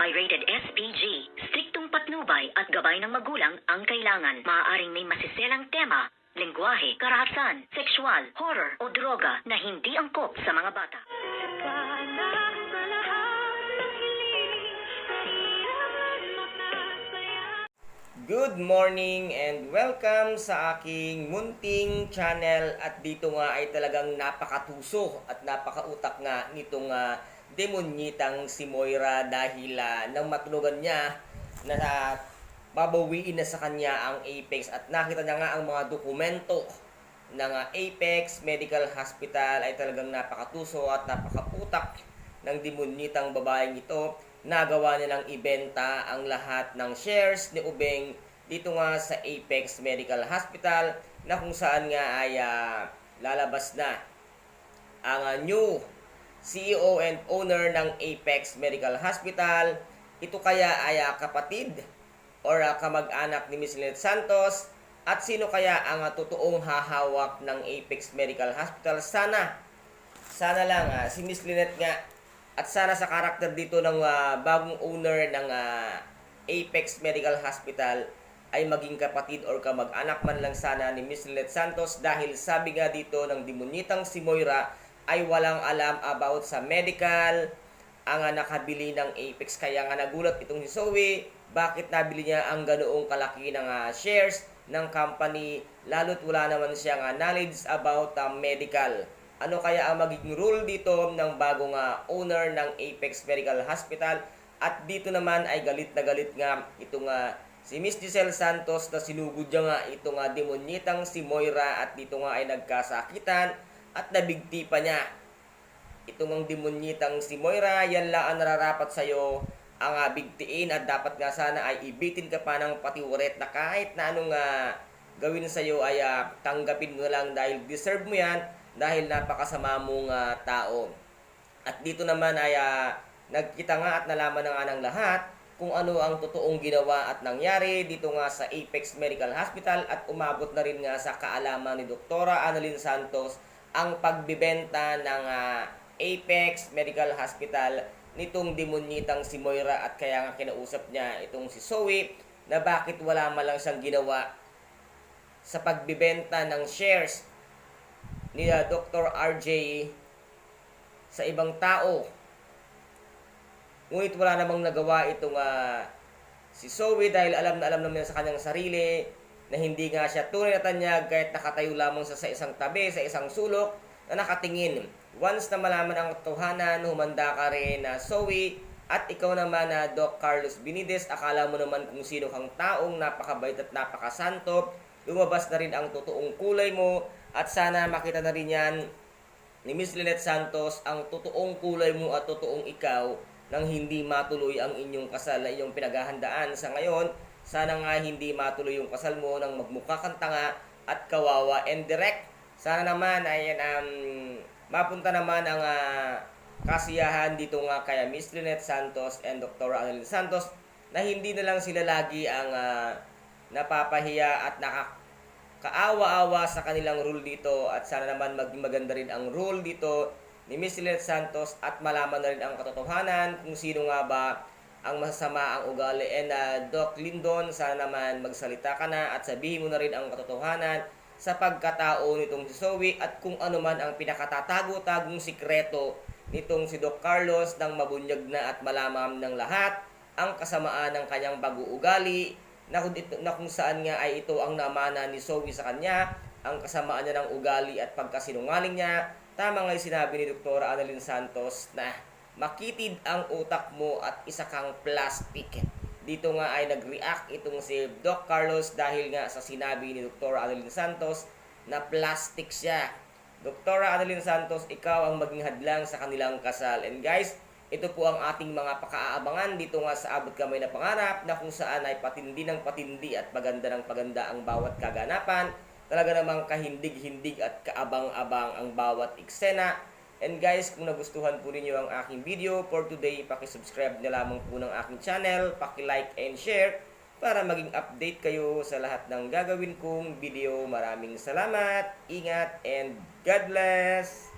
ay rated SPG. Striktong patnubay at gabay ng magulang ang kailangan. Maaaring may masiselang tema, lengguwahe, karahasan, sexual, horror o droga na hindi angkop sa mga bata. Good morning and welcome sa aking munting channel. At dito nga ay talagang napakatuso at napakautak nga nitong demonyitang si Moira dahil nang matulugan niya na babawiin na sa kanya ang Apex at nakita niya nga ang mga dokumento ng Apex Medical Hospital ay talagang napakatuso at napakautak ng demonyitang babaeng ito. Nagawa niya ng ibenta ang lahat ng shares ni Ubeng dito nga sa Apex Medical Hospital na kung saan nga ay lalabas na ang new CEO and owner ng Apex Medical Hospital. Ito kaya ay kapatid or kamag-anak ni Miss Lynette Santos, at sino kaya ang totoong hahawak ng Apex Medical Hospital? Sana lang si Miss Lynette nga. At sana sa karakter dito ng bagong owner ng Apex Medical Hospital ay maging kapatid or kamag-anak man lang sana ni Miss Lynette Santos, dahil sabi nga dito ng demonyitang si Moira ay walang alam about sa medical ang nakabili ng Apex. Kaya nga nagulat itong si Zoe, bakit nabili niya ang ganoong kalaki ng shares ng company, lalo't wala naman siyang knowledge about medical. Ano kaya ang magiging rule dito ng bagong owner ng Apex Medical Hospital? At dito naman ay galit na galit nga itong si Miss Giselle Santos na sinugod niya nga itong demonyitang si Moira, at dito nga ay nagkasakitan at nabigti pa niya. Itong ang demonyitang si Moira, yan lang ang nararapat sa'yo, ang bigtiin, at dapat nga sana ay ibitin ka pa ng patiwaret na kahit na anong gawin sa'yo ay tanggapin mo na lang dahil deserve mo yan, dahil napakasama mong tao. At dito naman ay nagkita nga at nalaman na nga ng lahat kung ano ang totoong ginawa at nangyari dito nga sa Apex Medical Hospital, at umabot na rin nga sa kaalaman ni Dr. Annalyn Santos ang pagbibenta ng Apex Medical Hospital nitong demonyitang si Moira. At kaya nga kinausap niya itong si Zoe na bakit wala man lang siyang ginawa sa pagbibenta ng shares ni Dr. RJ sa ibang tao. Ngunit wala namang nagawa itong si Zoe, dahil alam na alam naman sa kanyang sarili na hindi nga siya tunay na tanyag kahit nakatayo lamang sa isang tabi, sa isang sulok na nakatingin. Once na malaman ang katotohanan, humanda ka rin na Zoe. At ikaw naman na Doc Carlos Binides, akala mo naman kung sino kang taong napakabait at napakasanto. Lumabas na rin ang totoong kulay mo, at sana makita na rin yan ni Miss Lynette Santos ang totoong kulay mo at totoong ikaw nang hindi matuloy ang inyong kasal na inyong pinaghahandaan sa ngayon. Sana nga hindi matuloy yung kasal mo nang magmukha kang tanga at kawawa and direct. Sana naman ay mapunta naman ang kasiyahan dito nga kaya Miss Lynette Santos and Dr. Annalyn Santos, na hindi na lang sila lagi ang napapahiya at nakakaawa-awa sa kanilang rule dito. At sana naman maging maganda rin ang rule dito ni Miss Lynette Santos, at malaman na rin ang katotohanan kung sino nga ba ang masasama ang ugali. And Doc Lindon, sana naman magsalita ka na at sabihin mo na rin ang katotohanan sa pagkatao nitong si Zoe, at kung ano man ang pinakatatago-tagong sikreto nitong si Doc Carlos, nang mabunyag na at malaman ng lahat ang kasamaan ng kanyang bago-ugali, na kung saan nga ay ito ang namana ni Zoe sa kanya, ang kasamaan niya ng ugali at pagkasinungaling niya. Tama nga yung sinabi ni Dr. Annalyn Santos na makitid ang utak mo at isa kang plastic. Dito nga ay nag-react itong si Doc Carlos dahil nga sa sinabi ni Dr. Annalyn Santos na plastic siya. Dr. Annalyn Santos, ikaw ang maging hadlang sa kanilang kasal. And guys, ito po ang ating mga pakaabangan dito nga sa Abot Kamay na Pangarap, na kung saan ay patindi ng patindi at paganda ng paganda ang bawat kaganapan. Talaga namang kahindig-hindig at kaabang-abang ang bawat eksena. And guys, kung nagustuhan po ninyo ang aking video for today, pakisubscribe na lamang po ng aking channel, pakilike and share para maging update kayo sa lahat ng gagawin kong video. Maraming salamat, ingat, and God bless!